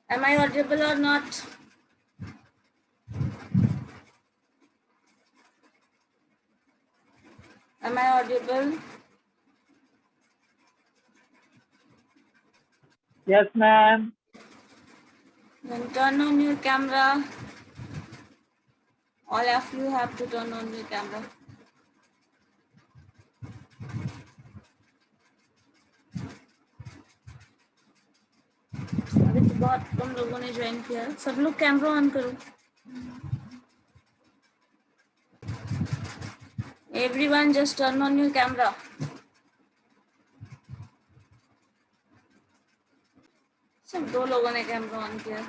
Am I audible or not? Am I audible? Yes, ma'am. Then turn on your camera. All of you have to turn on your camera. अभी तो बहुत कम लोगों ने join किया है. सब लोग कैमरा ऑन करो. Everyone just turn on your camera. सिर्फ 2 लोगों ने कैमरा ऑन किया.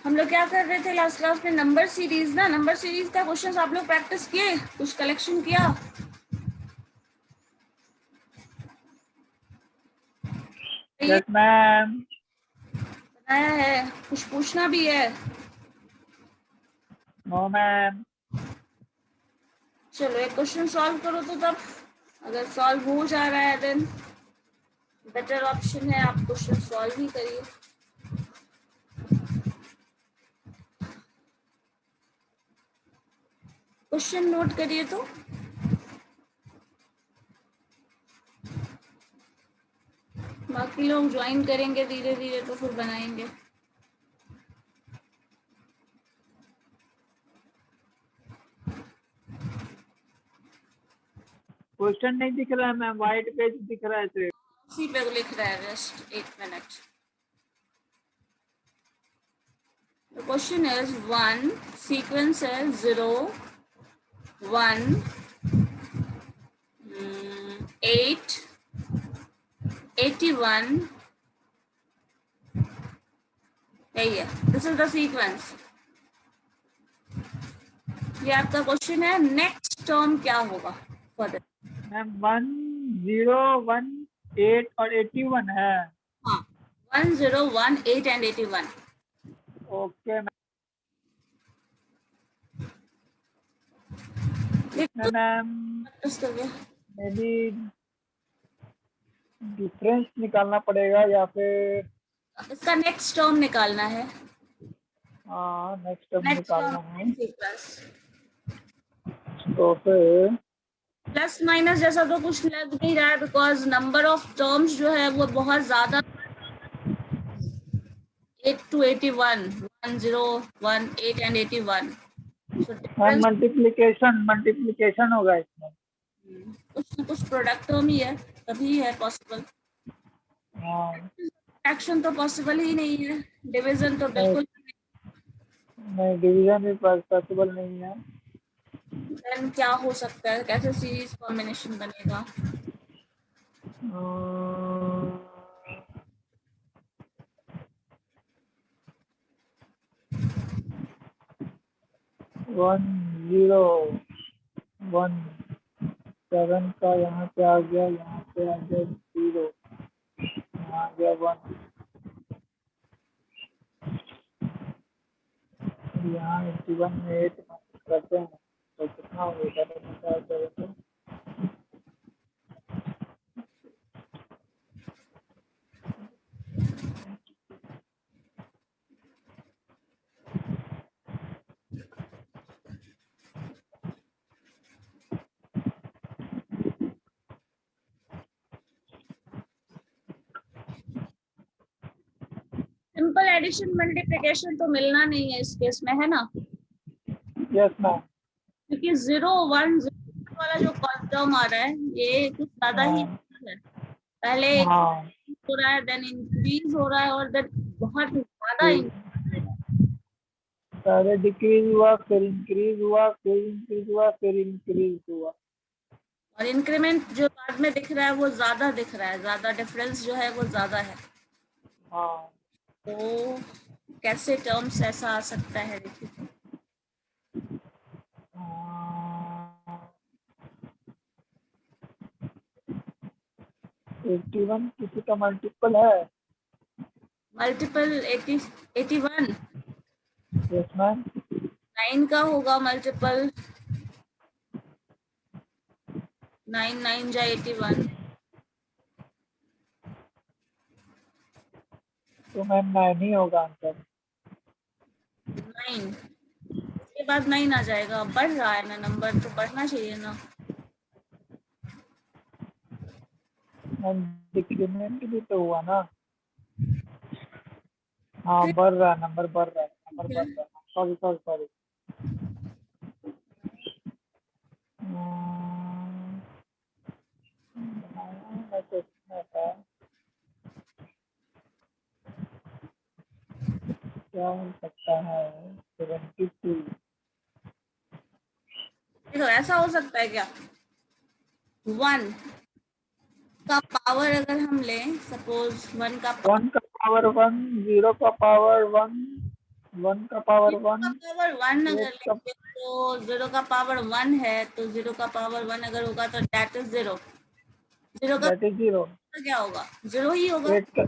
हम लोग क्या कर रहे थे लास्ट क्लास में? नंबर सीरीज ना, नंबर सीरीज का क्वेश्चंस आप लोग प्रैक्टिस किए, कुछ कलेक्शन किया? Yes, ma'am. बनाया है? कुछ पूछना भी है? No, ma'am. चलो एक क्वेश्चन सॉल्व करो तो तब. अगर सॉल्व हो जा रहा है देन बेटर ऑप्शन है, आप क्वेश्चन सॉल्व ही करिए. क्वेश्चन नोट करिए तो. बाकी लोग ज्वाइन करेंगे धीरे धीरे तो फिर बनाएंगे. क्वेश्चन नहीं दिख रहा है मैम, व्हाइट पेज दिख रहा है सिर्फ. उसी पे लिख रहा है, just 1 minute. The question is 1, sequence is 0, 1, 8, 81. यही है. This is the sequence. ये आपका क्वेश्चन है. नेक्स्ट टर्म क्या होगा फॉर मैम 1, 0, 1, 8 और 81 है. हाँ, 1, 0, 1, 8 and 81. Okay ma'am. देखो मैम मे बी डिफरेंस निकालना पड़ेगा या फिर इसका नेक्स्ट टर्म निकालना है. नेक्स्ट टर्म निकालना है. सीक्वेंस तो फिर प्लस माइनस जैसा तो कुछ लग नहीं रहा है, बिकॉज नंबर ऑफ टर्म्स जो है वो बहुत ज्यादा. 8 to 81, 1, 0, 1, 8 and 81. So difference multiplication होगा इसमें. कुछ ना कुछ प्रोडक्ट टर्म ही है, तभी है पॉसिबल. एक्शन तो पॉसिबल ही नहीं है. डिवीजन तो बिल्कुल नहीं, डिवीजन भी पॉसिबल नहीं है. देन क्या हो सकता है? कैसे सीरीज कॉम्बिनेशन बनेगा? वन 0 1 7 का यहाँ पे आ गया, यहाँ पे आ गया 0, यहाँ आ गया 1, यहाँ 81 में 8 करते हैं तो कितना हो गया? सिंपल एडिशन मल्टीप्लिकेशन तो मिलना नहीं है इस केस में, है ना? Yes ma'am. क्योंकि 0, 1, 0 वाला जो टर्म आ रहा है ये कुछ ज्यादा ही है. पहले हो रहा है, देन इंक्रीज हो रहा है और देन बहुत ज्यादा पहले डिक्रीज हुआ, फिर इंक्रीज हुआ, फिर इंक्रीज हुआ, फिर इंक्रीज हुआ. और इंक्रीमेंट जो बाद में दिख रहा है वो ज्यादा दिख रहा है, ज्यादा डिफरेंस जो है वो ज्यादा है. तो कैसे टर्म्स ऐसा आ सकता है, देखिए। 81 किसी का मल्टीपल है? Multiple 81 yes ma'am. 9 का होगा मल्टीपल। 9 9 जा 81। तो मैम 9 ही होगा आंसर। 9 इसके बाद 9 आ जाएगा, बढ़ रहा है ना नंबर, तो बढ़ना चाहिए ना। मैम डिक्रीमेंट भी तो हुआ ना। हाँ बढ़ रहा है, नंबर बढ़ रहा है, नंबर बढ़ रहा है। Sorry sorry sorry. क्या हो सकता है? 72। तो ऐसा हो सकता है क्या, 1 का पावर अगर हम लें, सपोज 1 का 1 का पावर 1, 0 का पावर 1, 1 का पावर 1, 1 8 अगर का लेंगे तो 0 का पावर 1 है, तो 0 का पावर 1 अगर होगा तो दैट इज 0। 0 का दैट इज 0। क्या होगा, 0 ही होगा। 8 का,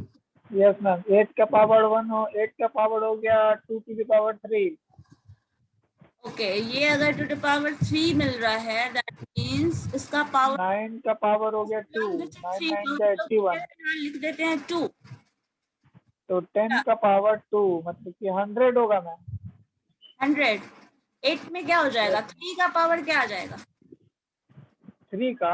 यस मैम, 8 का पावर 1 हो, 8 का पावर हो गया 2 टू द पावर 3। ओके, ये अगर 2 टू पावर 3 मिल रहा है, दैट मींस इसका पावर 9 का पावर हो गया 2, 9 9 जा 81, लिख देते हैं 2। तो 10 का पावर 2 मतलब कि 100 होगा मैम। 100 8 में क्या हो जाएगा, 3 का पावर क्या आ जाएगा, 3 का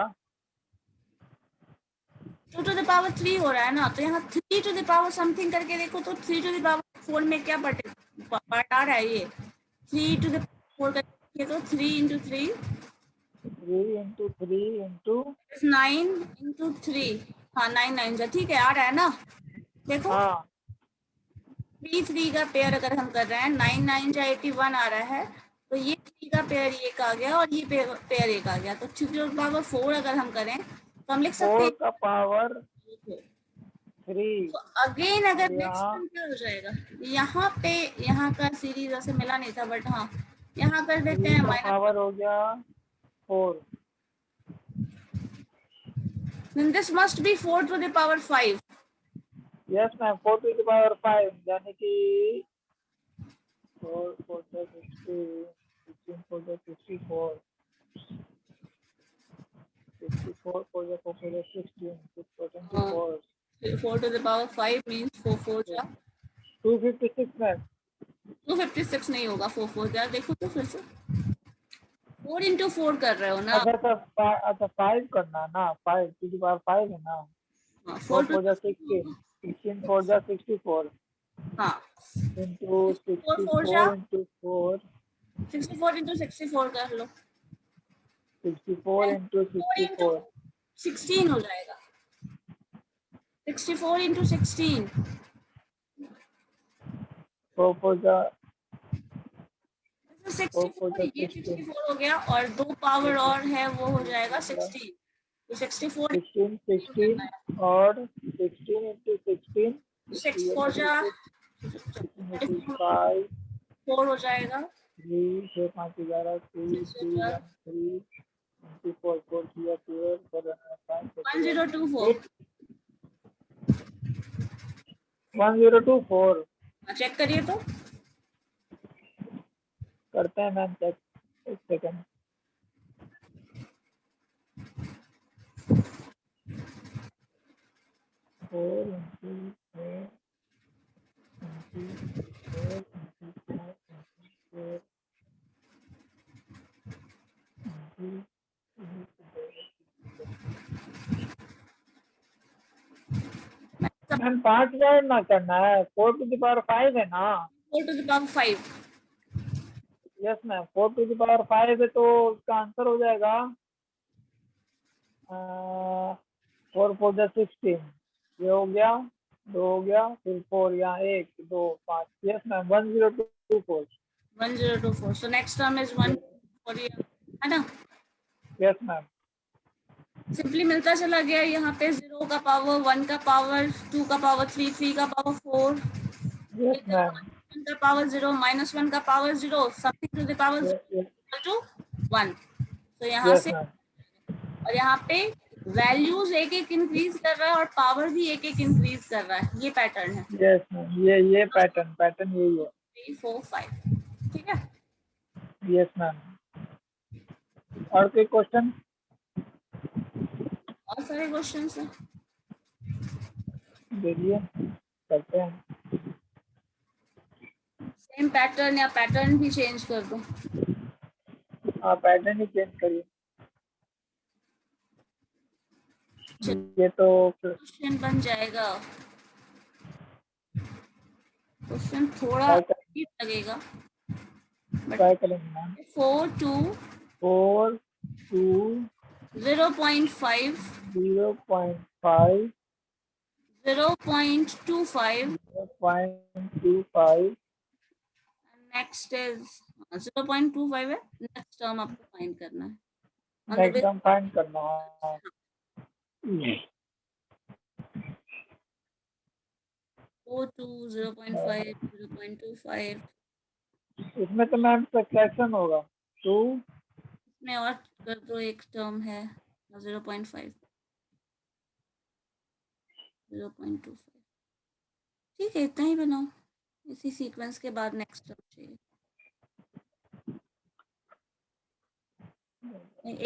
2 टू द पावर 3 हो रहा है ना, तो यहाँ 3 टू द पावर समथिंग करके देखो, तो 3 टू द पावर 4 में क्या पार्ट आ रहा है, ये 3 टू द 4 करके, तो 3 इंटू 3 3 इंटू 3 इंटू 9 इंटू 3। हाँ 9 9 जा, ठीक है, आ रहा है ना, देखो। हाँ 3 3 का पेयर अगर हम कर रहे हैं, 9 9 जा 81 आ रहा है, तो ये 3 का पेयर एक आ गया और ये पेयर एक आ गया, तो 3 टू द पावर 4 अगर हम करें तो हम लिख सकते 4 हैं। का पावर 3। तो अगेन अगर और नेक्स्ट यहाँ टर्म क्या हो जाएगा, यहाँ पे, यहाँ का सीरीज ऐसे मिला नहीं था, बट हाँ यहाँ कर देते 3 हैं का माइनस। पावर हो गया 4। This must be 4 to the power 5। Yes ma'am, 4 to the power 5 यानी कि 4 4 जा 60, 16 4 जा 64, 64 4 जा 4 जा 16, 6 24, 4 टू द पावर 5 मीन्स 4 4 जा 256 मैम। 256 नहीं होगा, 4 4 जा, देखो तो फिर से 4 इंटू 4 कर रहे हो ना। अच्छा 5 करना ना, 5 टू द पावर 5 है ना। 4 4 टू 4 जा 16, 16 4 जा 64 हाँ इंटू 4 4 जा 64 इंटू 4, 64 इंटू 64 कर लो, 64 इंटू 4 इंटू 64, 16 हो जाएगा, 64 इंटू 16। 4 4 जा 64 ये 16, 64 हो गया, और 2 पावर और है वो हो जाएगा 16, तो 64 16 करना 16 है। और 16 इंटू 16, 6 4 जा 5 4 हो जाएगा, 3 6 5 11 2 6 2 12 1 3 24 4 3 12 4 5 1024। 8 1024। चेक करिए तो, करते हैं मैम चेक, एक second. Four into four ma'am 5000 ना करना है, 4 टू द पावर 5 है ना। 4 to the power 5। Yes ma'am, 4 to the power 5 है, तो उसका आंसर हो जाएगा 4 4 जा 16, ये हो गया 2 हो गया, फिर 4 यहाँ 1 2 5। Yes ma'am 1024। 1024, so next term is 1 for ये, है ना। Yes ma'am. सिंपली मिलता चला गया, यहाँ पे 0 का पावर 1 का पावर 2 का पावर 3 3 का पावर 4। Yes ma'am. 1 का पावर 0 -1 का power 0 something to the power yes, yes, equal to 1। तो यहाँ yes, से ma'am. और यहाँ पे वैल्यूज एक एक इंक्रीज कर रहा है और पावर भी एक एक इंक्रीज कर रहा है, ये पैटर्न है। Yes, ma'am. ये पैटर्न यही है। 3 4 5 ठीक है। Yes, ma'am. और कोई क्वेश्चन? बहुत सारे क्वेश्चन है, देखिए करते हैं। सेम पैटर्न या पैटर्न भी चेंज कर दो। हाँ, पैटर्न ही चेंज करिए। ये तो क्वेश्चन बन जाएगा, क्वेश्चन थोड़ा अजीब लगेगा ट्राई करेंगे मैम। 4 2 4 2 0.5 0.5 0.25 0.25 नेक्स्ट इज 0.25 है। नेक्स्ट टर्म आपको फाइंड करना है, नेक्स्ट टर्म फाइंड करना है। 4 2 0.5 0.25 इसमें तो मैम सब्ट्रैक्शन होगा। 2 में और कर दो, एक टर्म है 0.5 0.25 ठीक है, इतना ही बनाओ। इसी सीक्वेंस के बाद नेक्स्ट टर्म चाहिए,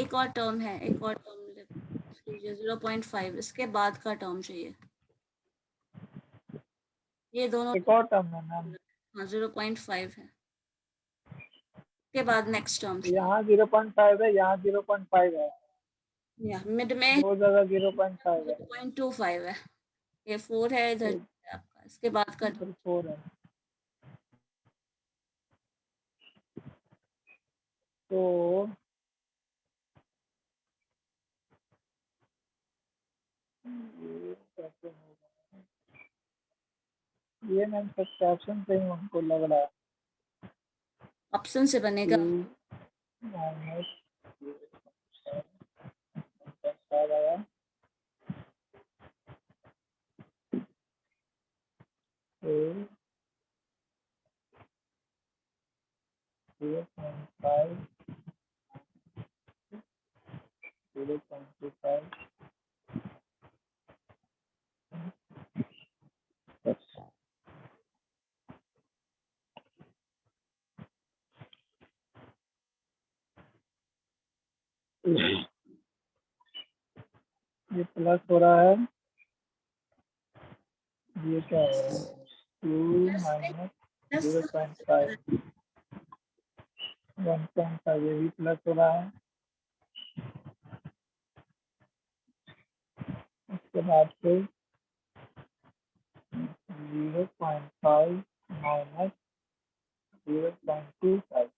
एक और टर्म है, एक और टर्म लीजिए 0.5 इसके बाद का टर्म चाहिए। ये दोनों एक और टर्म है मैम। हाँ 0.5 है, के बाद नेक्स्ट टर्म यहाँ 0.5 है, यहाँ 0.5 है, या मिड में दो जगह 0.5 है। 0.25 है, ये 4 है इधर आपका, इसके बाद का 4 है। तो ये मैम सब्ट्रैक्शन से ही हमको लग रहा है। ऑप्शन से बनेगा। माइनस 0.5 आया, तो 0.5 0.25 ये प्लस हो रहा है, ये क्या हो रहा है? 2 माइनस 0.5 1.5 ये भी प्लस हो रहा है। उसके बाद फिर 0.5 माइनस 0.25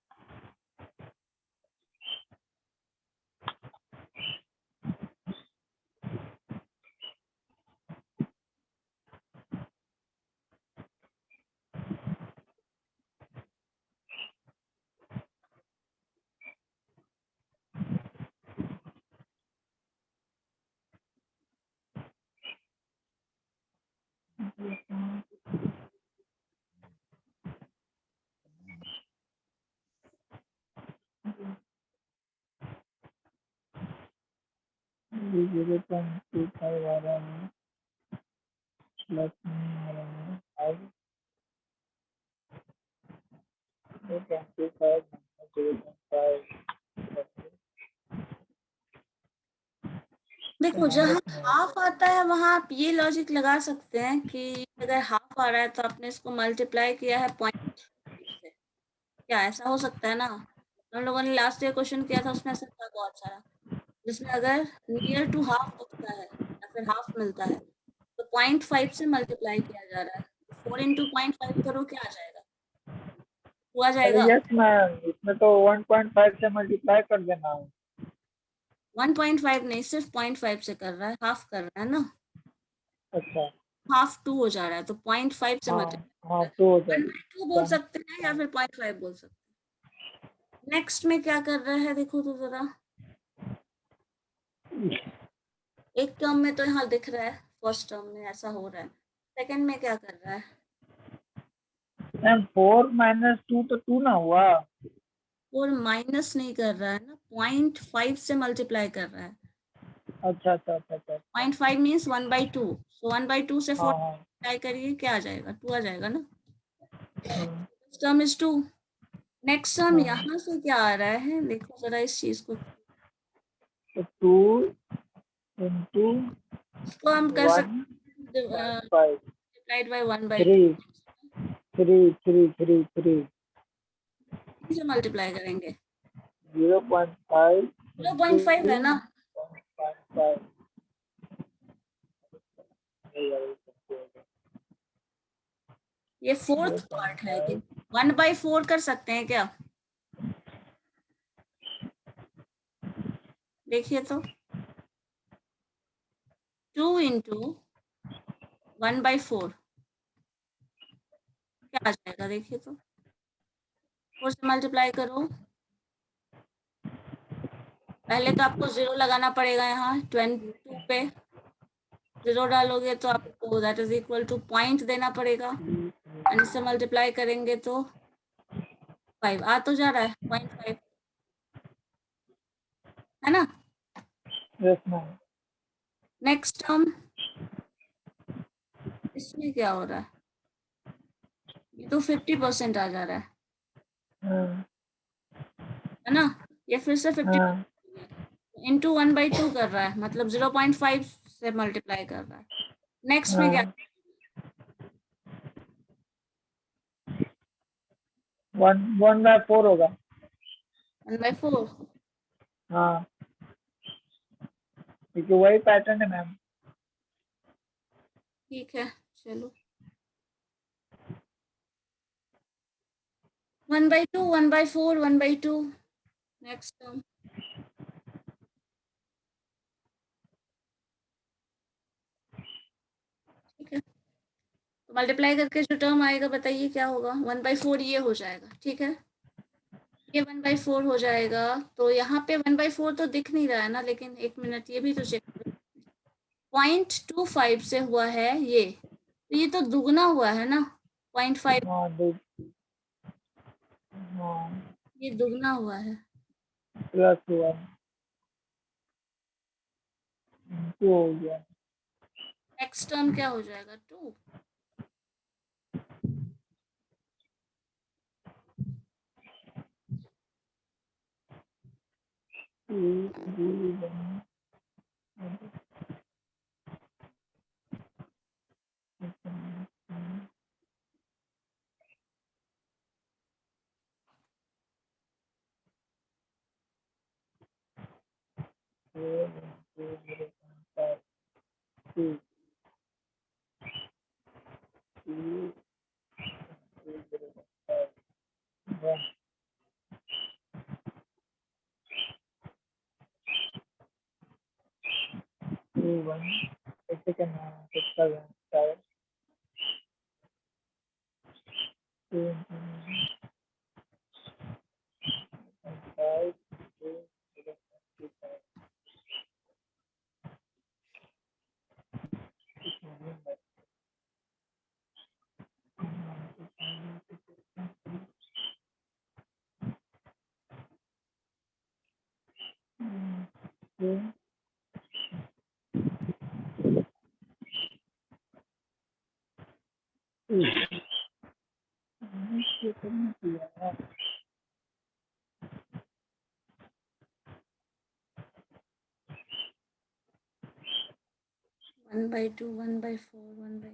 0.25 आ रहा है, प्लस नहीं आ रहा है, 0.25 0.5 देखो जहाँ हाफ आता है वहां आप ये लॉजिक लगा सकते हैं कि अगर हाफ आ रहा है तो आपने इसको मल्टीप्लाई किया है 0.5 से, क्या ऐसा हो सकता है ना? हम लोगों ने लास्ट ईयर क्वेश्चन किया था, उसमें ऐसा था बहुत सारा, जिसमें अगर नियर टू हाफ होता है या फिर हाफ मिलता है तो 0.5 से मल्टीप्लाई किया जा रहा है। 4 इंटू 0.5 करो, क्या आ जाएगा? हुआ अरे जाएगा यस मैम, इसमें तो 1.5 से मल्टीप्लाई कर देना है। 1.5 नहीं, सिर्फ 0.5 से कर रहा है, हाफ कर रहा है ना, अच्छा, हाफ 2 हो जा रहा है तो 0.5 से हाँ मल्टीप्लाई हाँ, 2 हो जाएगा। 1/2 बोल सकते हैं या फिर 0.5 बोल सकते हैं। नेक्स्ट में क्या कर रहा है देखो तो जरा, एक टर्म में तो यहाँ दिख रहा है, फर्स्ट टर्म में ऐसा हो रहा है, सेकंड में क्या कर रहा है? मैम 4 माइनस 2 तो 2 ना हुआ। और माइनस नहीं कर रहा है ना, 0.5 से मल्टीप्लाई कर रहा है। अच्छा अच्छा अच्छा अच्छा। 0.5 मीन्स 1/2, सो 1/2 से 4 हाँ मल्टीप्लाई करिए, क्या आ जाएगा? 2 आ जाएगा ना। हाँ टर्म इज 2। नेक्स्ट टर्म हाँ। यहाँ से क्या आ रहा है, देखो जरा इस चीज को। तो 2 इंटू इसको हम कर 1 सकते हैं 5 डिवाइड बाय 1/2, 3 3 3 3 3 से मल्टीप्लाई करेंगे। 0.5 0.5 है ना, 0.5। ये फोर्थ पार्ट है। कि 1/4 कर सकते हैं क्या? देखिए तो 2 इंटू 1/4 क्या आ जाएगा? देखिए तो 4 से मल्टीप्लाई करो। पहले तो आपको 0 लगाना पड़ेगा, यहाँ 22 पे 0 डालोगे तो आपको that is equal two point देना पड़ेगा, एंड इससे मल्टीप्लाई करेंगे तो 5 आ तो जा रहा है, 0.5 है ना। Yes ma'am. नेक्स्ट टर्म, इसमें क्या हो रहा है? ये तो 50% आ जा रहा है ना। ये फिर से 50 इंटू 1/2 कर रहा है, मतलब 0.5 से मल्टीप्लाई कर रहा है। नेक्स्ट में क्या? 1/4 होगा। 1/4, हाँ क्योंकि वही पैटर्न है मैम। ठीक है चलो। 1/2, 1/4, 1/2। नेक्स्ट टर्म, ठीक है। तो मल्टीप्लाई करके जो टर्म आएगा बताइए क्या होगा? 1/4 ये हो जाएगा, ठीक है। ये 1/4 हो जाएगा। तो यहाँ पे 1/4 तो दिख नहीं रहा है ना, लेकिन एक मिनट ये भी तो चेक करो। 0.25 से हुआ है ये, तो ये तो दुगना हुआ है ना 0.5, हाँ हाँ ये दुगना हुआ है। +1 इंटू हो गया। नेक्स्ट टर्म क्या हो जाएगा? 2। ऐसे करना है कितना शायद 2 1/2, 1/4, 1/2, 1/2।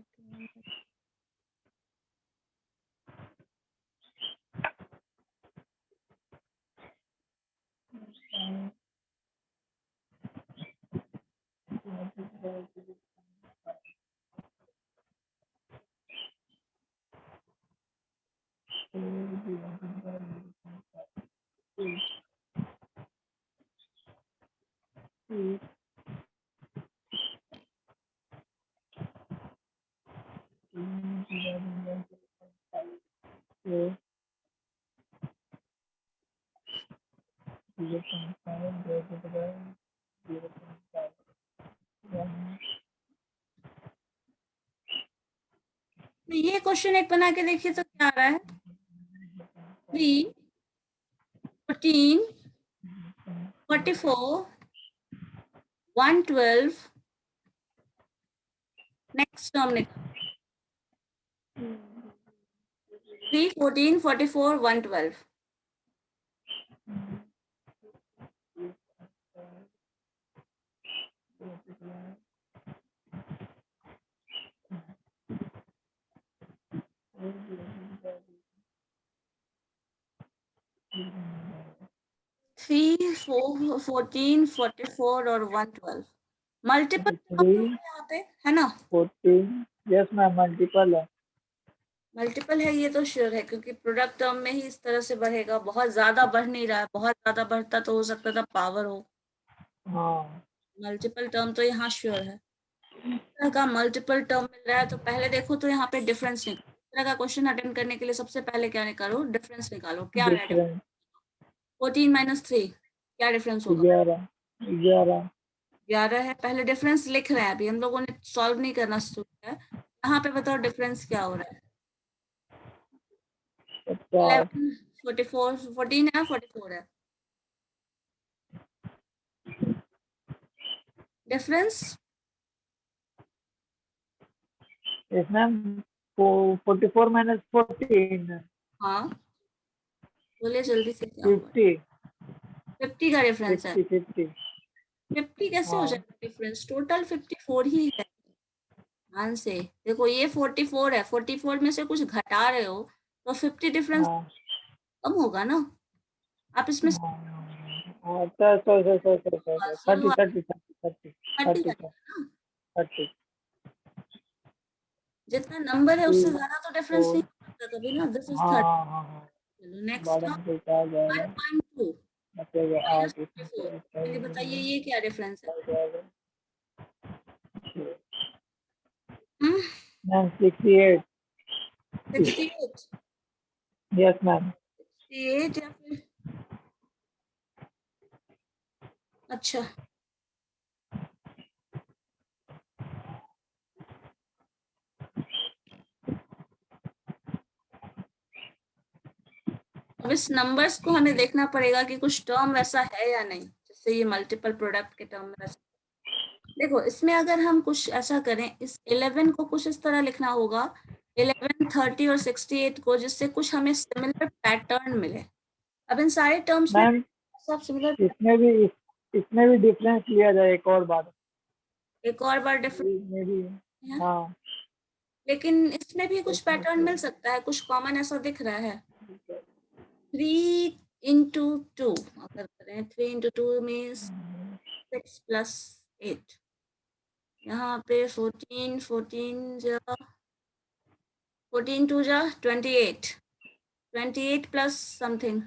तो ये क्वेश्चन एक बना के देखिए तो क्या आ रहा है? 3, 14, 44, 112, नेक्स्ट टर्म निकालो। 3, 14, 44, 112। थ्री, 14, 44 और 112 मल्टीपल यहाँ पे है ना? 14, यस मैम, मल्टीपल है। मल्टीपल है ये तो श्योर है, क्योंकि प्रोडक्ट टर्म में ही इस तरह से बढ़ेगा, बहुत ज्यादा बढ़ नहीं रहा है। बहुत ज्यादा बढ़ता तो हो सकता था पावर हो। हाँ, मल्टीपल टर्म तो यहाँ श्योर है। इस तरह का मल्टीपल टर्म मिल रहा है तो पहले देखो तो यहाँ पे डिफरेंस निकालो। इस तरह का क्वेश्चन अटेंड करने के लिए सबसे पहले क्या निकालो? डिफरेंस निकालो। क्या है? डिफरेंस 14 माइनस 3 क्या डिफरेंस होगा? 11, 11, 11 है। पहले डिफरेंस लिख रहे हैं, अभी हम लोगों ने सॉल्व नहीं करना शुरू किया है। यहाँ पे बताओ डिफरेंस क्या हो रहा है? 50, 11, 44, 14 है, 44 है। डिफरेंस यस मैम, 44 माइनस 14, हाँ बोलिए जल्दी से, क्या हुआ? 50, 50 का डिफरेंस है। 50, 50। 50 कैसे हो हाँ, जाएगा डिफरेंस? टोटल 54 ही है। ध्यान से देखो, ये 44 है, 44 में से कुछ घटा रहे हो तो 50 डिफरेंस हाँ, कम होगा ना। आप इसमें से हाँ, 30, 30, 30, 30 30, घटाना, 30, जितना नंबर है उससे 3, ज्यादा तो डिफरेंस 4। नहीं हो सकता कभी ना। दिस इज हाँ, 30। हाँ, हाँ, हाँ, चलो नेक्स्ट, बॉटम पे क्या जाएगा? 5.2 बचेगा माइनस 8, इसमें 54। से चलिए बताइए ये क्या डिफरेंस है? Ma'am 68, 68, yes ma'am. 68 या फिर अच्छा, अब इस नंबर्स को हमें देखना पड़ेगा कि कुछ टर्म वैसा है या नहीं, जिससे ये मल्टीपल प्रोडक्ट के टर्म में वैसा। देखो इसमें अगर हम कुछ ऐसा करें, इस 11 को कुछ इस तरह लिखना होगा, 11, 30 और 68 को, जिससे कुछ हमें सिमिलर पैटर्न मिले। अब इन सारे टर्म्स में मैम सब सिमिलर, इसमें भी डिफरेंस लिया जाए एक और बार। एक और बार डिफरेंस इसमें भी, है, हाँ, लेकिन इसमें भी कुछ इसमें पैटर्न मिल सकता है, कुछ कॉमन ऐसा दिख रहा है। 3 into 2 अगर करें, 3 into 2 मीन्स 6 plus 8। यहाँ पे 14, 14 2 जा 28, 28 प्लस समथिंग,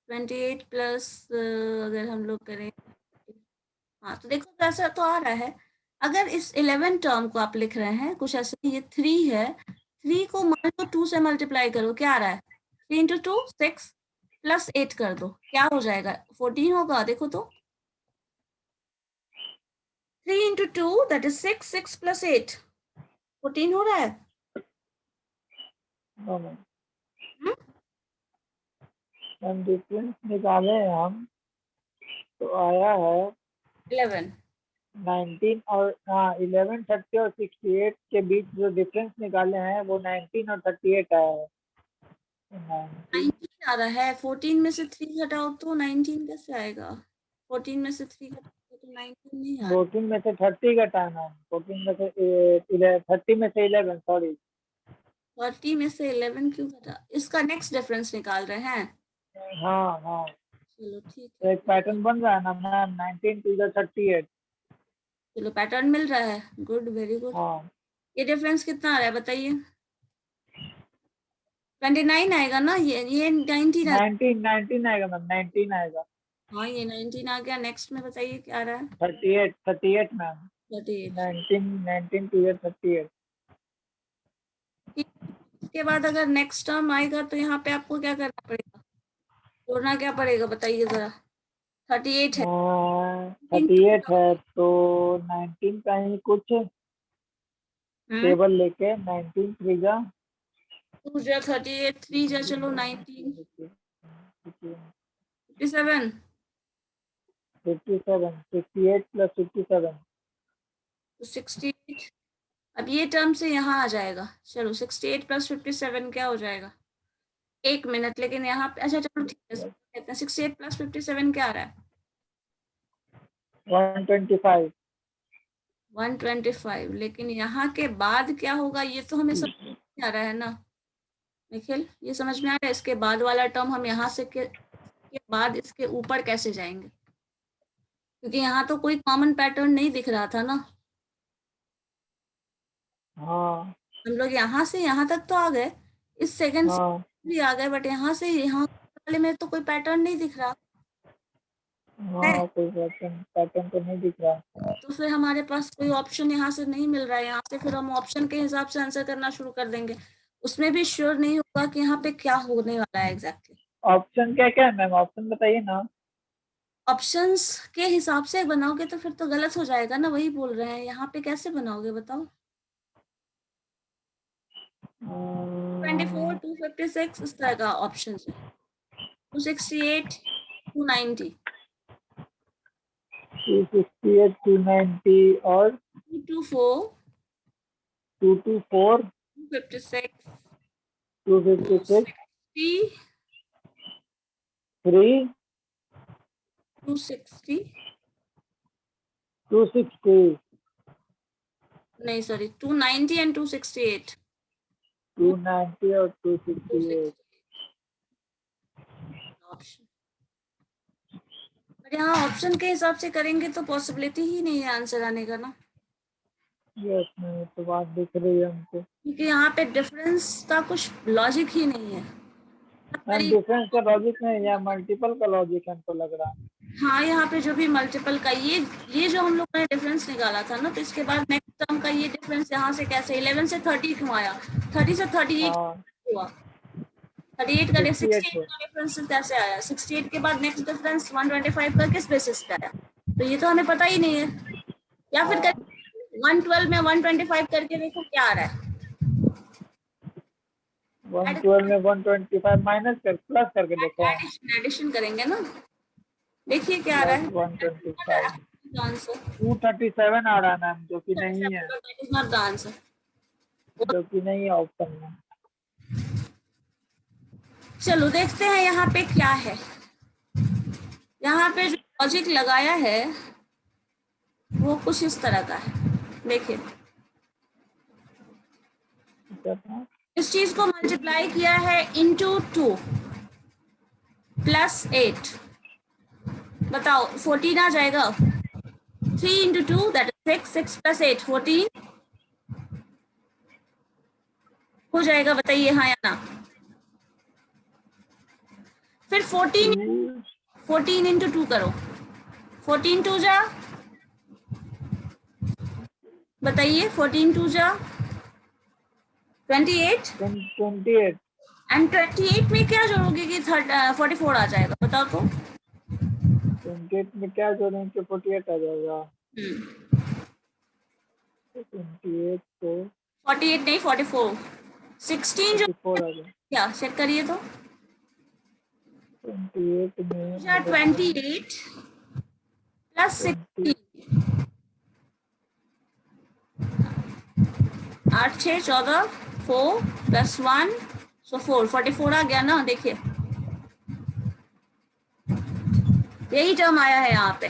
28 प्लस अगर हम लोग करें, हाँ तो देखो कैसा तो आ रहा है। अगर इस 11 टर्म को आप लिख रहे हैं कुछ ऐसे, ये 3 है, 3 को मान लो 2 से मल्टीप्लाई करो, क्या आ रहा है? 3 into 2 6 प्लस 8 कर दो, क्या हो जाएगा? 14 होगा। देखो तो 3 into 2 that is 6, 6 plus 8 14 हो रहा है। हम्म? हम डिफरेंस निकाले हैं हम, तो आया है 11 19 और 11, 30 और 68 के बीच जो डिफरेंस निकाले हैं वो 19 और 38 आया है। 19, 19 आ रहा है। 14 में से 3 घटाओ तो 19 कैसे आएगा? 14 में से 3 घटाओ तो 19 नहीं आ रहा। 14 में से 30 घटाना है, 14 में से 30 में से 11, सॉरी। 30 में से 11 क्यों घटा? इसका नेक्स्ट डिफरेंस निकाल रहे हैं। हाँ, हाँ, चलो ठीक तो है, एक पैटर्न बन रहा है ना मैम, 19 to the 38। चलो पैटर्न मिल रहा है, गुड, वेरी गुड। हाँ, ये डिफरेंस कितना आ रहा है बताइए? 29 आएगा ना, ये 19 आ, 19 आएगा मैम, 19 आएगा। हाँ ये 19 आ गया। नेक्स्ट में बताइए क्या आ रहा है? 38 मैम, 38। 19 to the 38। इसके बाद अगर नेक्स्ट टर्म आएगा तो यहाँ पे आपको क्या करना पड़ेगा? जोड़ना क्या पड़ेगा बताइए जरा? 38 है, 38 है तो 19 का ही कुछ टेबल लेके 19 3 जा 2 जा 38, 3 जा चलो 19, 57, 57, 58 प्लस 57, तो 68। अब ये टर्म से यहाँ आ जाएगा। चलो 68 प्लस 57 क्या हो जाएगा? 1 मिनट, लेकिन यहाँ पे अच्छा चलो ठीक है, कहते हैं 68 प्लस 57 क्या आ रहा है? 125, 125। लेकिन यहाँ के बाद क्या होगा ये तो हमें समझ नहीं आ रहा है ना निखिल, ये समझ में आ रहा है? इसके बाद वाला टर्म हम यहाँ से के बाद इसके ऊपर कैसे जाएंगे? क्योंकि यहाँ तो कोई कॉमन पैटर्न नहीं दिख रहा था ना। हाँ हम लोग यहाँ से यहाँ तक तो आ गए, इस सेकंड से हाँ भी आ गए, बट यहाँ से यहाँ वाले में तो कोई पैटर्न नहीं दिख रहा है। हाँ, कोई पैटर्न पैटर्न तो नहीं दिख रहा। तो फिर हमारे पास कोई ऑप्शन यहाँ से नहीं मिल रहा है। यहाँ से फिर हम ऑप्शन के हिसाब से आंसर करना शुरू कर देंगे, उसमें भी श्योर नहीं होगा कि यहाँ पे क्या होने वाला है एग्जैक्टली। ऑप्शन क्या क्या है मैम, ऑप्शन बताइए ना। ऑप्शंस के हिसाब से बनाओगे तो फिर तो गलत हो जाएगा ना, वही बोल रहे हैं। यहाँ पे कैसे बनाओगे बताओ? 24, 256 इस तरह का ऑप्शन है, 268, 290, 268, 290 और 224, 224, 256, 256, 260, 3, 260, 260, नहीं सॉरी 290 एंड 268, 290 और 268। ऑप्शन। पर यहाँ ऑप्शन के हिसाब से करेंगे तो पॉसिबिलिटी ही नहीं है आंसर आने का ना, यस मैम, तो बात दिख रही है हमको। क्योंकि यहाँ पे डिफरेंस का कुछ लॉजिक ही नहीं है। मैम डिफरेंस का लॉजिक नहीं, या मल्टीपल का लॉजिक हमको लग रहा है। हाँ, यहाँ पे जो भी मल्टीपल का ये जो हम लोग ने डिफरेंस निकाला था ना, तो इसके बाद नेक्स्ट टर्म का ये डिफरेंस यहाँ से कैसे 11 से 30 क्यों आया, 30 से 38 हाँ, हुआ, 38 का 68 68 है। का डिफरेंस कैसे आया, 68 के बाद नेक्स्ट डिफरेंस 125 का किस बेसिस पे आया? तो ये तो हमें पता ही नहीं है। या फिर 112 में 125 करके देखो क्या आ रहा है। 112 में 125 माइनस कर प्लस करके देखो। एडिशन करेंगे ना, देखिए क्या आ रहा है। 125, आंसर 237 आ रहा है मैम, जो कि नहीं है, that is not the answer. जो कि नहीं है ऑप्शन में। चलो देखते हैं यहाँ पे क्या है। यहाँ पे जो लॉजिक लगाया है वो कुछ इस तरह का है, देखिए इस चीज को मल्टीप्लाई किया है इंटू 2 प्लस 8, बताओ 14 आ जाएगा। 3 इंटू 2 दैट इज 6, 6 प्लस 8 14 हो जाएगा, बताइए हाँ या ना। फिर 14 इंटू 2 करो, 14 2 जा, बताइए 14 2 जा 28 28, एंड 28 में क्या जोड़ोगे कि 44 आ जाएगा, बताओ तो। 28 में क्या जोड़ेंगे, 48 आ जाएगा। 28 को 48 नहीं 44, 16 जो 44 आ जाएगा। क्या चेक करिए तो 28 में 28 प्लस 16, 8 6 14, 4 प्लस 1 सो 4, 44 आ गया ना। देखिए यही टर्म आया है यहाँ पे।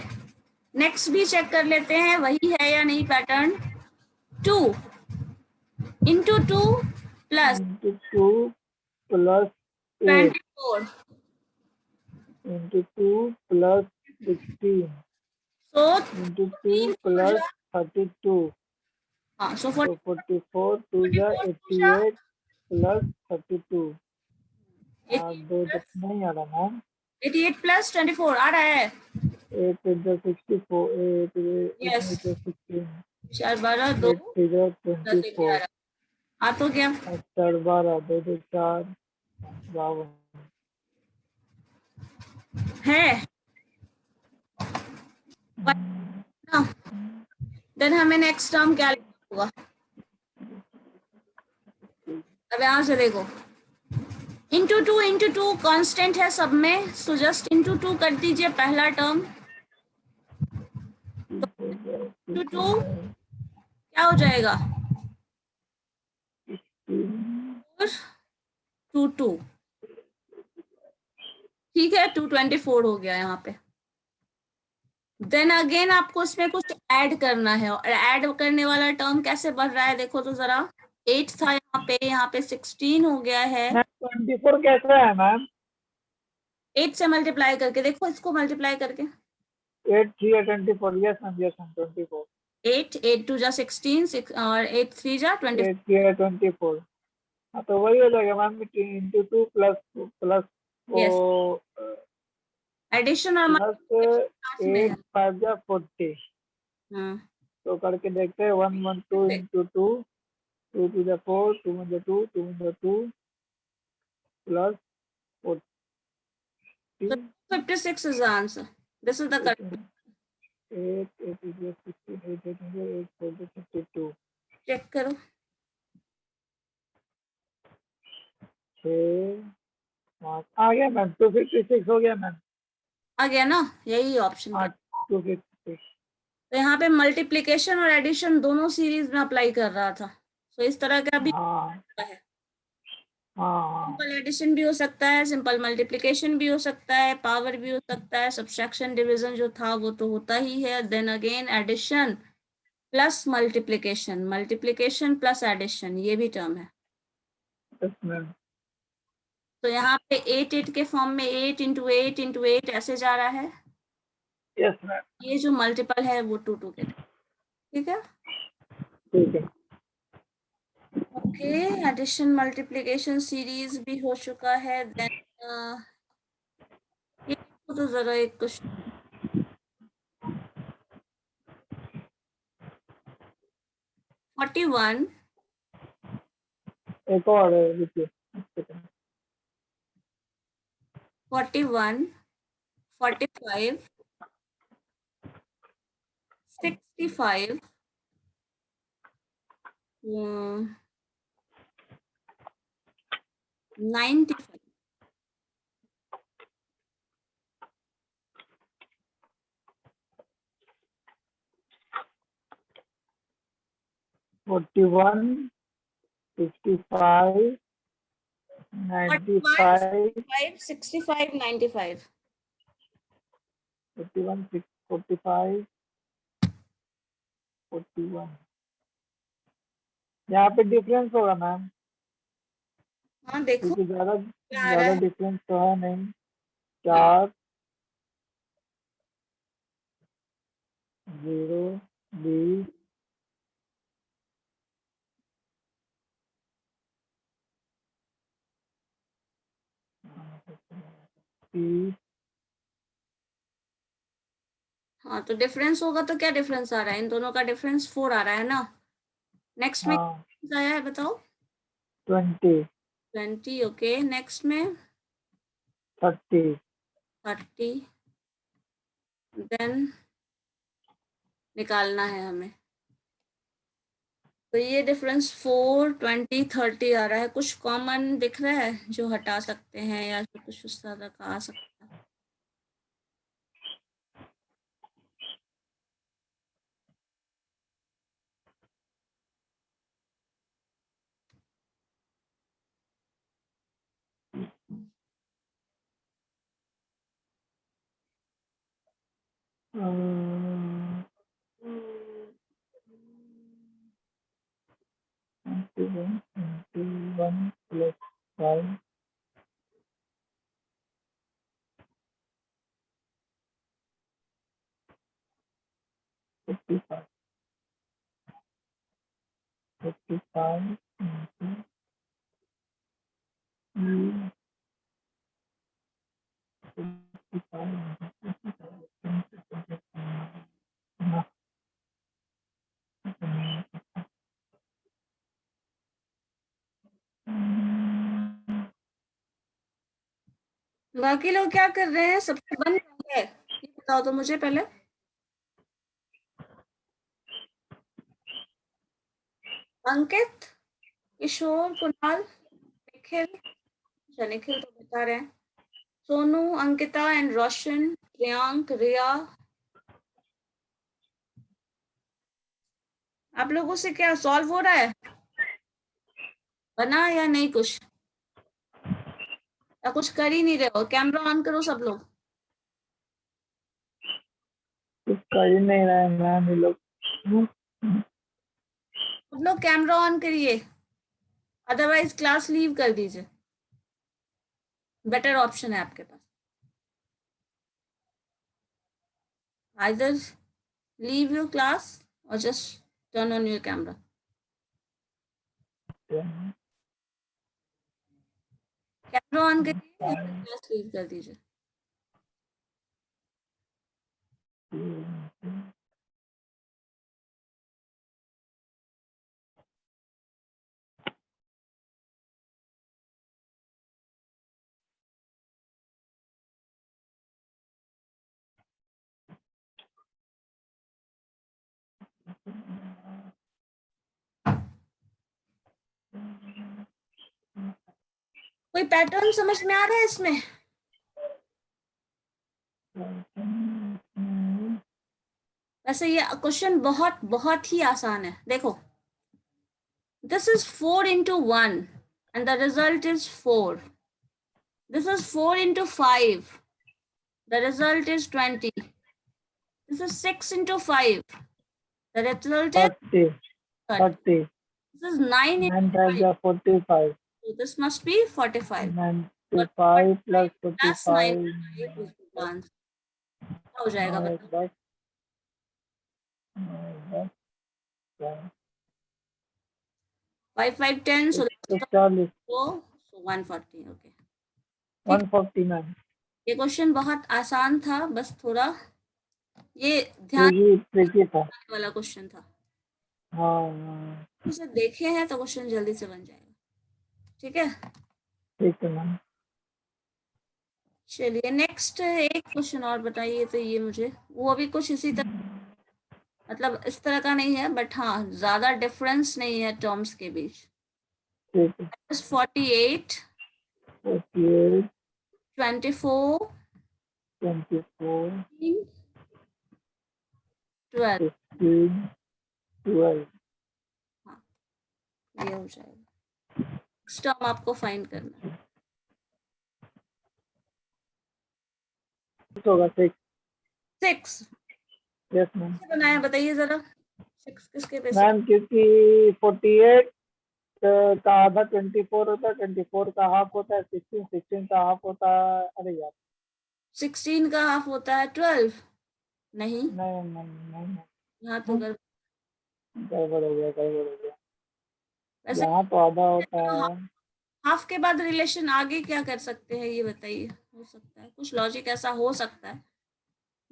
नेक्स्ट भी चेक कर लेते हैं वही है या नहीं pattern. 2 into 2 plus 2 plus 8 24 into 2 plus 16 so into 2 plus 32, हाँ सो 44 2 जा 88 प्लस 32। दो नहीं आ रहा मैम, 88 प्लस 24 आ रहा है। 8 इंटू 64, 8 यस, इंटू 16, 4 12 2 8 10 24, 11 आ तो गया 8 12 2 2 4 52। है ना। देन हमें नेक्स्ट टर्म क्या लिखना होगा? अब यहाँ से देखो इंटू टू कांस्टेंट है सब में, सो जस्ट इंटू टू कर दीजिए पहला टर्म। इंटू टू क्या हो जाएगा, 2 ठीक है, 224 हो गया यहाँ पे। देन अगेन आपको इसमें कुछ ऐड करना है, और ऐड करने वाला टर्म कैसे बढ़ रहा है देखो तो जरा। 8 था यहाँ पे 16 हो गया है। 24 कैसा है मैम? 8 से मल्टीप्लाई करके देखो, इसको मल्टीप्लाई करके। 8 3 24, यस मैम, यस मैम, 24। 8 2 जा 16 और 8 3 जा 20। 8 3 24। हाँ तो वही हो जाएगा मैम, इंटू 2 प्लस प्लस वो यस, एडिशन और प्लस मल्टीप्लिकेशन साथ में 8 है। 5 जा 40। हाँ, तो करके देखते हैं, 1 1 2 इंटू 2, 2 2 जा 4, 2 1 जा 2, 2 1 जा 2 plus 40। so 56 is the answer. This is the correct. 8 8 is 16, 8 8 is 8 4 is 52। Check करो। 6 5 आ गया मैम, 256 हो गया मैम। आ गया ना, यही ऑप्शन हाँ, का। 256। तो यहाँ पे मल्टीप्लिकेशन और एडिशन दोनों सीरीज में अप्लाई कर रहा था, तो इस तरह का भी हाँ है। हाँ सिंपल एडिशन भी हो सकता है, सिंपल मल्टीप्लिकेशन भी हो सकता है, पावर भी हो सकता है, सब्ट्रैक्शन डिवीजन जो था वो तो होता ही है। Then again addition plus multiplication, multiplication plus addition, ये भी टर्म है। Yes ma'am. तो यहाँ पे 8 8 के फॉर्म में 8 इंटू 8 इंटू 8 ऐसे जा रहा है। Yes ma'am. ये जो मल्टीपल है वो 2 2 के, ठीक है। ठीक है। ओके, एडिशन मल्टीप्लिकेशन सीरीज भी हो चुका है। देन ये तो जरा एक क्वेश्चन, 41 एक और है, रुकिए। 41 45 65 95। 41 55 41 95 65 65 95। 41 45 41। यहाँ पे डिफरेंस होगा मैम, हाँ देखो क्योंकि ज्यादा क्या आ रहा ज्यादा है। डिफरेंस तो है नहीं। 4 0 20 30। हाँ तो डिफरेंस होगा तो क्या डिफरेंस आ रहा है, इन दोनों का डिफरेंस 4 आ रहा है ना। नेक्स्ट में हाँ, क्या आया है बताओ। 20 20, ओके। नेक्स्ट में 30 30। देन निकालना है हमें, तो ये डिफरेंस 4 20 30 आ रहा है। कुछ कॉमन दिख रहा है जो हटा सकते हैं या जो कुछ उस तरह का आ सकता है।21 21 plus 5 55 55 into 55 बाकी लोग क्या कर रहे हैं, सबसे बन रहा है ये बताओ तो मुझे पहले। अंकित, किशोर, कुणाल, निखिल, अच्छा निखिल तो बता रहे हैं। सोनू, अंकिता एंड रोशन, प्रियांक, रिया, आप लोगों से क्या सॉल्व हो रहा है? बना या नहीं कुछ? या कुछ कर ही नहीं रहे हो? कैमरा ऑन करो सब लोग। कुछ कर ही नहीं रहा है मैम ये लोग। सब लोग कैमरा ऑन करिए, अदरवाइज क्लास लीव कर दीजिए। बेटर ऑप्शन है आपके पास। आइदर लीव योर क्लास और just turn on your camera. Camera on करिए, क्लास लीव कर दीजिए। कोई पैटर्न समझ में आ रहा है इसमें? वैसे ये क्वेश्चन बहुत बहुत ही आसान है। देखो, this is 4 into 1 and the result is 4. This is 4 into 5. The result is 20. This is 6 into 5. The result is 30. 30. This is 9 into 9 times 5. 45. So this must be 45. 95 plus 45 plus 45. 95 is the answer. क्या हो जाएगा बताओ? 5 5 10, so that's 40. so 140. Okay. 149. ये question बहुत आसान था, बस थोड़ा ये ध्यान ट्रिकी था। वाला क्वेश्चन था। हाँ उसे देखे हैं तो क्वेश्चन जल्दी से बन जाएगा। ठीक है, ठीक है मैम। चलिए नेक्स्ट एक क्वेश्चन और बताइए। तो ये मुझे वो भी कुछ इसी तरह, मतलब इस तरह का नहीं है, बट हाँ ज्यादा डिफरेंस नहीं है टर्म्स के बीच। ठीक है। 48, 48, 24, 24, 12। 15, 12. हाँ ये हो जाएगा। नेक्स्ट टर्म आपको फाइंड करना है। होगा 6. 6 यस मैम। कैसे बनाया बताइए जरा। 6 किसके बेसिस? मैम क्योंकि 48 का आधा 24 होता है, 24 का हाफ होता है 16, 16 का हाफ होता है। अरे यार 16 का हाफ होता है 12। नहीं, नहीं नहीं नहीं, यहाँ तो गड़बड़ हो गया, गड़बड़ हो गया। वैसे यहाँ तो आधा होता है। हाफ के बाद रिलेशन आगे क्या कर सकते हैं ये बताइए। हो सकता है कुछ लॉजिक ऐसा हो सकता है।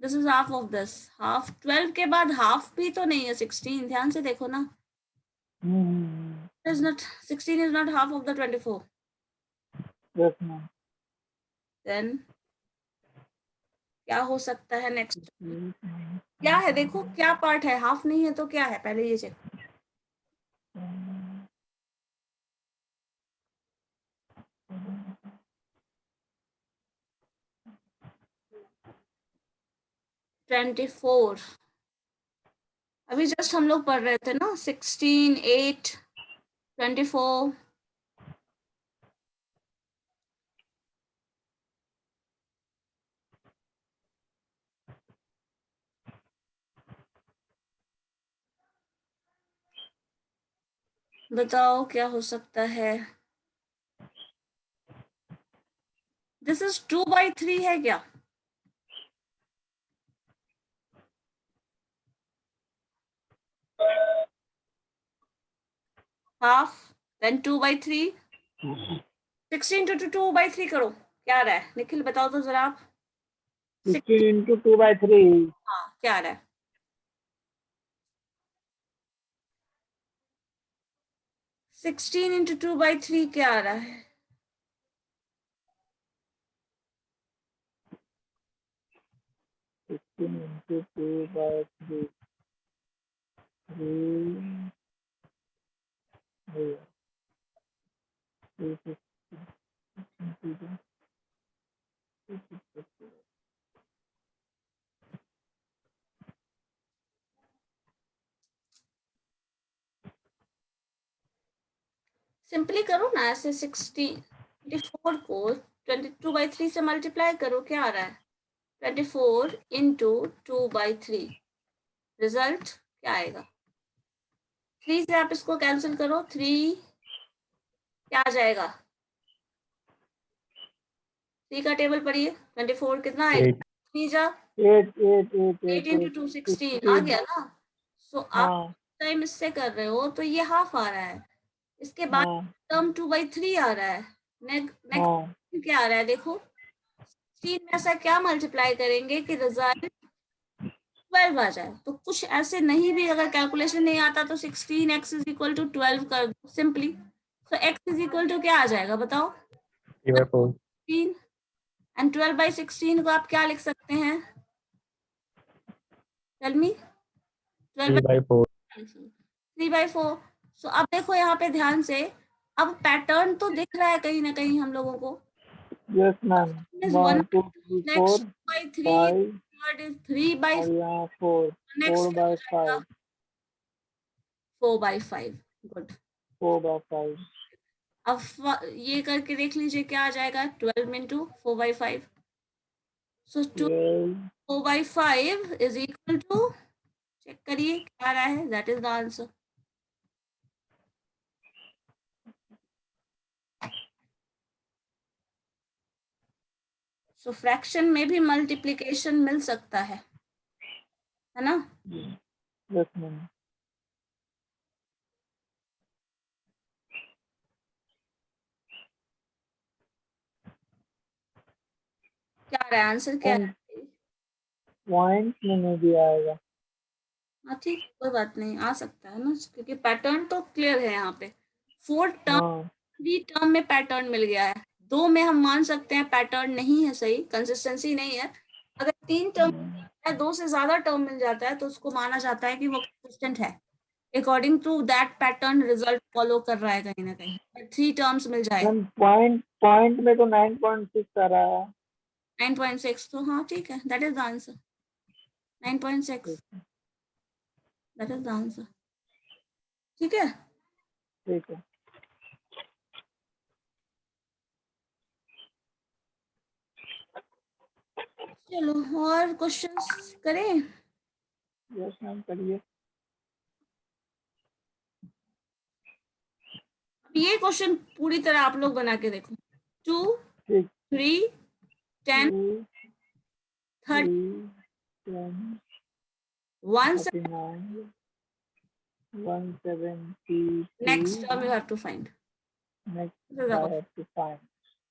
This is half of this. Half 12 के बाद हाफ भी तो नहीं है 16, ध्यान से देखो ना। Is not 16 is not half of the 24। Yes ma'am. Then क्या हो सकता है नेक्स्ट? क्या है देखो, क्या पार्ट है? हाफ नहीं है तो क्या है पहले ये चेक। ट्वेंटी 24 अभी जस्ट हम लोग पढ़ रहे थे ना। 16, 8, 24। बताओ क्या हो सकता है? दिस इज 2/3 है क्या? Half then 2/3। 16 to 2/3 करो, क्या आ रहा है निखिल बताओ तो जरा आप। 16 into 2/3. हाँ क्या आ रहा है? 16 into 2/3 क्या आ रहा है? 16 into 2/3. 3. सिंपली करो ना ऐसे 24 को 22/3 से मल्टीप्लाई करो, क्या आ रहा है 24 इंटू 2/3, रिजल्ट क्या आएगा 3 से आप इसको कैंसिल करो, 3 क्या आ जाएगा 3 का टेबल पढ़िए 24 कितना आएगा 3 जा 8 इंटू 2 16 आ गया ना। सो आप हाँ टाइम इससे कर रहे हो तो ये हाफ आ रहा है, इसके बाद हाँ टर्म 2/3 आ रहा है, नेक्स्ट हाँ क्या आ रहा है देखो 16 में ऐसा क्या मल्टीप्लाई करेंगे कि रिजल्ट 12 आ जाए। तो कुछ ऐसे नहीं भी अगर कैलकुलेशन नहीं आता तो 16x इज इक्वल टू 12 कर दो सिंपली। तो x इज इक्वल टू क्या आ जाएगा बताओ 16 एंड 12/16 को आप क्या लिख सकते हैं टेल मी 3/4। सो अब देखो यहाँ पे ध्यान से, अब पैटर्न तो दिख रहा है कहीं ना कहीं हम लोगों को। Yes ma'am 1 2 3 4 next 2/3, 5 third is 3/4, और यहाँ 4 नेक्स्ट 4 क्या हो बाय जाएगा 5 4/5। गुड। 4 बाय 5 अब ये करके देख लीजिए क्या आ जाएगा 12 into 4/5। So 4/5 is equal to, check करिए क्या आ रहा है, that is the answer. So fraction में भी मल्टीप्लिकेशन मिल सकता है ना। यस मैम क्या आ रहा है आंसर क्या है? पॉइंट में नहीं भी आएगा। हाँ ठीक है, कोई बात नहीं, आ सकता है ना क्योंकि पैटर्न तो क्लियर है यहाँ पे। 4 टर्म, 3 टर्म में पैटर्न मिल गया है, 2 में हम मान सकते हैं पैटर्न नहीं है, सही कंसिस्टेंसी नहीं है। अगर 3 टर्म या 2 से ज्यादा टर्म मिल जाता है तो उसको माना जाता है कि वो कंसिस्टेंट है, according to that pattern result follow कर रहा है कहीं ना कहीं। 3 टर्म्स मिल जाए मैम पॉइंट में तो 9.6 आ रहा है। 9.6, तो हाँ ठीक है, that is the answer 9.6, that is the answer. ठीक है, ठीक है चलो और क्वेश्चंस करें। यस मैम करिए। ये क्वेश्चन पूरी तरह आप लोग बना के देखो। 2 ठीक 3 10 30 10 1 39 173 next term you have to find. next I have to find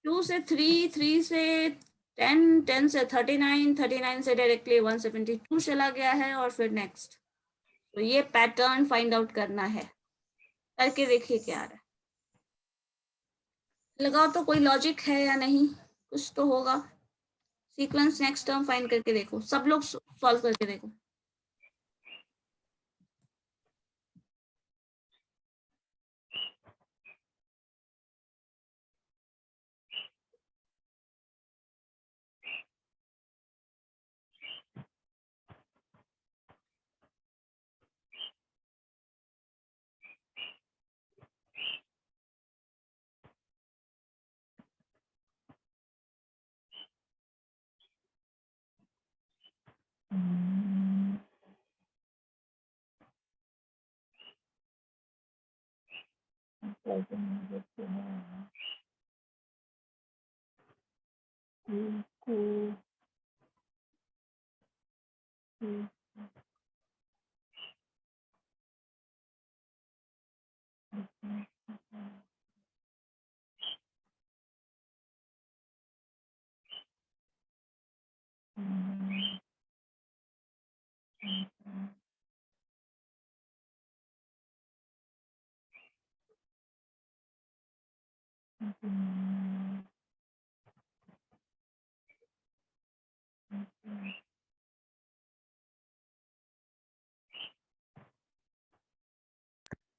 2 से 3, 3 से 10, 10 से 39, 39 से डायरेक्टली 172 चला गया है और फिर नेक्स्ट। तो ये पैटर्न फाइंड आउट करना है, करके देखिए क्या आ रहा है। लगाओ तो कोई लॉजिक है या नहीं, कुछ तो होगा। सीक्वेंस नेक्स्ट टर्म फाइंड करके देखो, सब लोग सॉल्व करके देखो।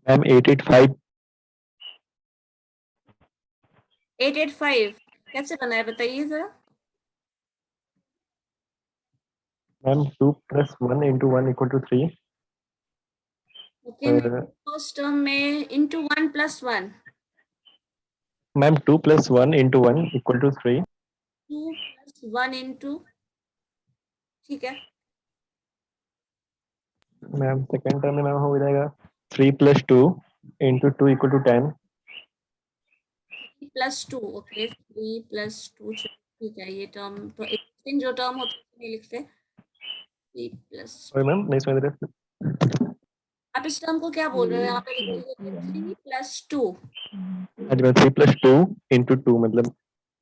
मैम 885 885 कैसे बना है बताइए जरा। मैम 2 + 1 × 1 = 3 ओके, फर्स्ट टर्म में इंटू 1 + 1 मैम 2 + 1 × 1 = 3. 2 + 1 into, ठीक है, मैम सेकेंड टर्म में मैम हो जाएगा 3 + 2 × 2 = 10. 3 + 2, ओके, 3 + 2, ठीक है, ये टर्म तो existing जो टर्म होता है नहीं लिखते, 3 + और मैम नहीं समझ रहे. आप इस टर्म को क्या बोल रहे हो? यहाँ पे लिखोगे 3 + 2 हाँ जी मैम 3 + 2 × 2 मतलब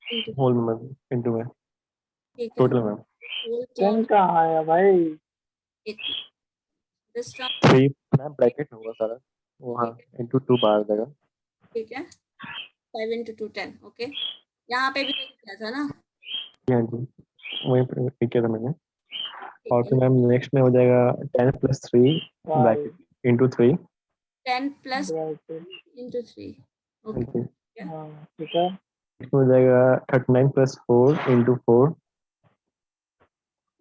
into, होल में इंटू में ठीक है, टोटल मैम. होल टर्म 10 कहाँ आया भाई? एक दिस टर्म, 3 मैम ब्रैकेट में होगा सारा वो. हाँ × 2 बाहर जाएगा. ठीक है, 5 × 2 10, ओके, यहाँ पे भी वही किया था ना, हाँ जी वहीं पे ठीक किया था मैंने. ठीक और है, फिर मैम नेक्स्ट में हो जाएगा 10 + 3 5 ब्रैकेट × 3. 10 + ब्रैकेट, into 3, हाँ ओके, जी. हाँ ठीक है। इसमें हो जाएगा 39 + 4 × 4.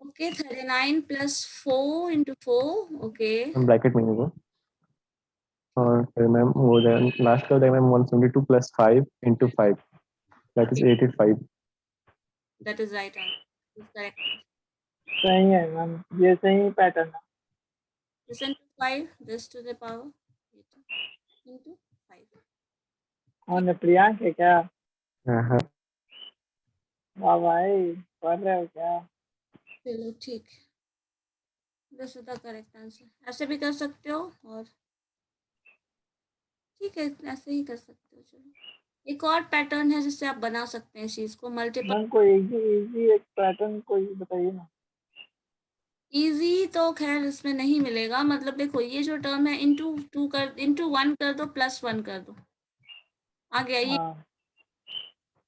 ओके, 39 + 4 into 4, ओके, ब्रैकेट में ही होगा. और फिर मैम हो जाएगा लास्ट का हो जाएगा ma'am 172 + 5 × 5 that is 85. that is right answer, correct. सही है मैम, ये सही पैटर्न है। Listen to 5, this to the power 8 into 5, कौन है, प्रियांक है क्या? हाँ हाँ. वाह भाई, पढ़ रहे हो क्या? चलो ठीक, this is the correct answer, ऐसे भी कर सकते हो और ठीक है, ऐसे ही कर सकते हो। चलो एक और पैटर्न है जिससे आप बना सकते हैं इस चीज को मल्टीपल। मैम कोई इजी एक पैटर्न कोई बताइए ना। इजी तो खैर इसमें नहीं मिलेगा, मतलब देखो ये जो टर्म है इंटू 1 कर दो, +1 कर दो, आ गया ये, हाँ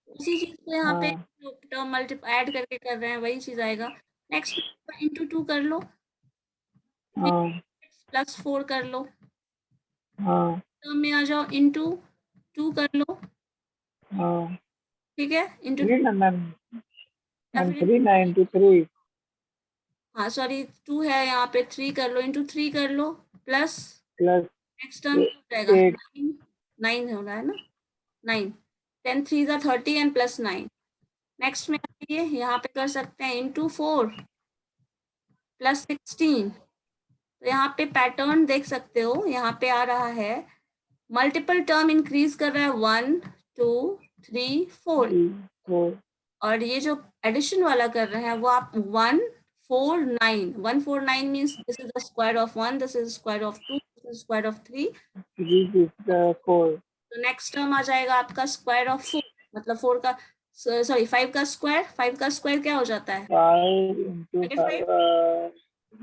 उसी चीज को यहाँ पे हाँ टर्म मल्टीप्लाई ऐड करके कर रहे हैं, वही चीज आएगा। नेक्स्ट इंटू 2 कर लो, हाँ +4 कर लो, हाँ टर्म में आ जाओ, इंटू 2 कर लो, हाँ। ठीक है, इंटू 3 ना मैम, या मैम फिर 3 ना इंटू 3। हाँ सॉरी 2 है यहाँ पे, 3 कर लो, इंटू 3 कर लो, प्लस प्लस नेक्स्ट टर्म क्या हो जाएगा, 8। 9 हो रहा है ना, 9, 10 3 30 एंड +9। नेक्स्ट में आइए यहाँ पे कर सकते हैं इंटू 4 +16। तो यहाँ पे पैटर्न देख सकते हो, यहाँ पे आ रहा है मल्टीपल टर्म इंक्रीज कर रहा है 1 2 3 4, 4। और ये जो एडिशन वाला कर रहे हैं वो आप 149, 149 means this is the square of 1, this is square of 2, this is square of 3। 3 is the 4। तो नेक्स्ट टर्म आ जाएगा आपका स्क्वायर ऑफ 4, मतलब 4 का सॉरी 5 का स्क्वायर, 5 का स्क्वायर क्या हो जाता है 5 इंटू 25,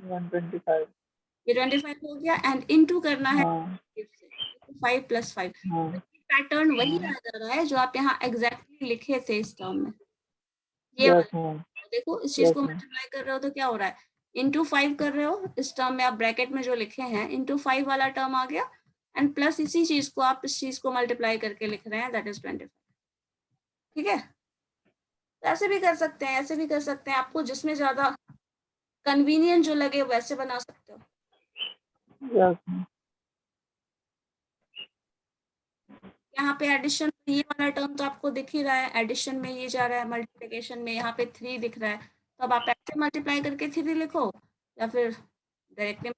125। ये 25 हो गया, एंड इनटू करना है हाँ 5 + 5। हाँ पैटर्न वही हाँ। आ जा रहा है जो आप यहाँ एग्जैक्टली लिखे थे इस टर्म में, ये यस वाला। मैम, तो देखो इस चीज यस को मैम। मल्टीप्लाई कर रहे हो तो क्या हो रहा है, इंटू 5 कर रहे हो, इस टर्म में आप ब्रैकेट में जो लिखे हैं इंटू 5 वाला टर्म आ गया, एंड प्लस इसी चीज को आप इस चीज को मल्टीप्लाई करके लिख रहे हैं, दैट इज 25, ठीक है। तो ऐसे भी कर सकते हैं, ऐसे भी कर सकते हैं, आपको जिसमें ज्यादा कन्वीनियंट जो लगे वैसे बना सकते हो। Yes ma'am. यहाँ पे एडिशन, ये वाला टर्म तो आपको दिख ही रहा है, एडिशन में ये जा रहा है, मल्टीप्लिकेशन में यहाँ पे 3 दिख रहा है, तो अब आप ऐसे मल्टीप्लाई करके 3 लिखो या फिर डायरेक्टली,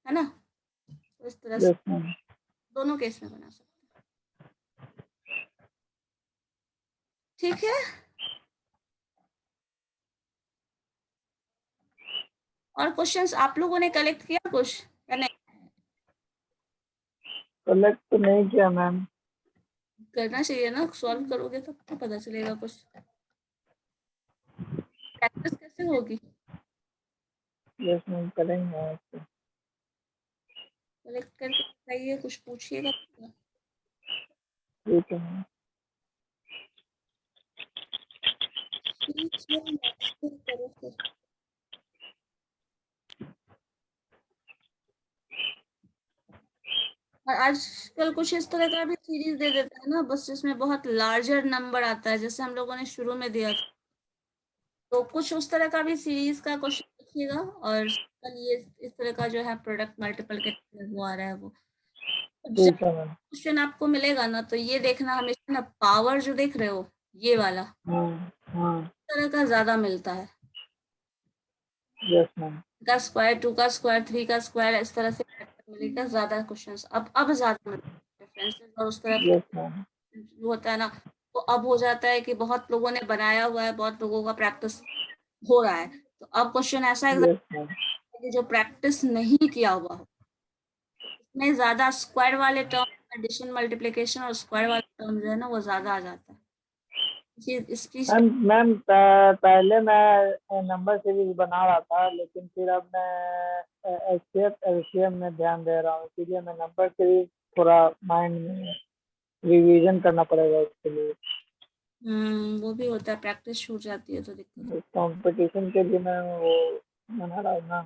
है ना, तो इस तरह से यस मैम। दोनों केस में बना सकते हैं, ठीक है। और क्वेश्चंस आप लोगों ने कलेक्ट किया कुछ या नहीं? कलेक्ट तो नहीं किया मैम। करना चाहिए ना, सॉल्व करोगे तब तो पता चलेगा कुछ, प्रैक्टिस कैसे होगी, यस मैम, करेंगे आपको। कलेक्ट करके बताइए, कुछ पूछिएगा। ठीक है मैम। ठीक है, next करो फिर। और आजकल कुछ इस तरह का भी सीरीज दे देता है ना, बस जिसमें बहुत लार्जर नंबर आता है, जैसे हम लोगों ने शुरू में दिया था, तो कुछ उस तरह का भी सीरीज का क्वेश्चन देखिएगा। और कल ये इस तरह का जो है प्रोडक्ट मल्टीपल के वो आ रहा है वो, ठीक है मैम। क्वेश्चन आपको मिलेगा ना तो ये देखना हमेशा ना, पावर जो देख रहे हो ये वाला हाँ इस तरह का ज्यादा मिलता है, यस मैम। का स्क्वायर, 2 का स्क्वायर, 3 का स्क्वायर, इस तरह से मिलेगा ज्यादा क्वेश्चंस। अब ज्यादा डिफरेंसेस और उस तरह यस मैम। जो होता है ना, तो अब हो जाता है कि बहुत लोगों ने बनाया हुआ है, बहुत लोगों का प्रैक्टिस हो रहा है, तो अब क्वेश्चन ऐसा है यस मैम। कि जो प्रैक्टिस नहीं किया हुआ हो इसमें ज्यादा स्क्वायर वाले टर्म, एडिशन मल्टीप्लिकेशन और स्क्वायर वाले टर्म जो है ना वो ज्यादा आ जाता है। इस चीज मैम मैम पहले मैं नंबर सीरीज बना रहा था, लेकिन फिर अब मैं एचसीएफ एलसीएम में ध्यान दे रहा हूँ, इसीलिए मैं नंबर सीरीज थोड़ा माइंड में रिवीजन करना पड़ेगा उसके लिए। वो भी होता है, प्रैक्टिस छूट जाती है तो दिक्कत। कंपटीशन के लिए मैं वो बना रहा हूँ ना,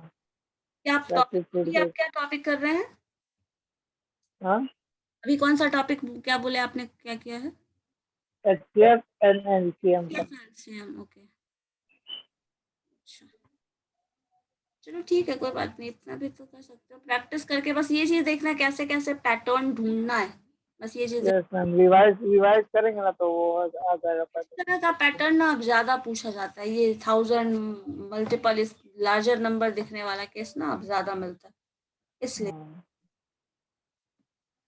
क्या आप प्रैक्टिस टॉपिक, छूट अभी गई। आप क्या टॉपिक कर रहे हैं? हाँ, अभी कौन सा टॉपिक, क्या बोले आपने, क्या किया है? एचसीएफ एंड एलसीएम का। LCM, okay. अच्छा, चलो ठीक है, कोई बात नहीं, इतना भी तो कर सकते हो प्रैक्टिस करके। बस ये चीज देखना कैसे कैसे पैटर्न ढूंढना है, बस ये चीज। यस मैम, रिवाइज रिवाइज करेंगे ना तो वो आ जाएगा इस पैटर्न। तरह का पैटर्न ना अब ज्यादा पूछा जाता है, ये 1000 मल्टीपल इस लार्जर नंबर दिखने वाला केस ना अब ज्यादा मिलता है, इसलिए। हाँ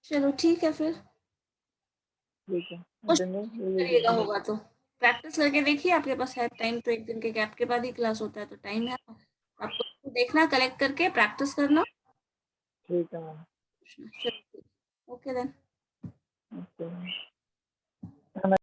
चलो ठीक है फिर, ठीक है, करिएगा होगा तो प्रैक्टिस करके देखिए, आपके पास है टाइम तो, एक दिन के गैप के बाद ही क्लास होता है तो टाइम है आपको, देखना कलेक्ट करके प्रैक्टिस करना। ठीक है मैम। चलो ओके देन।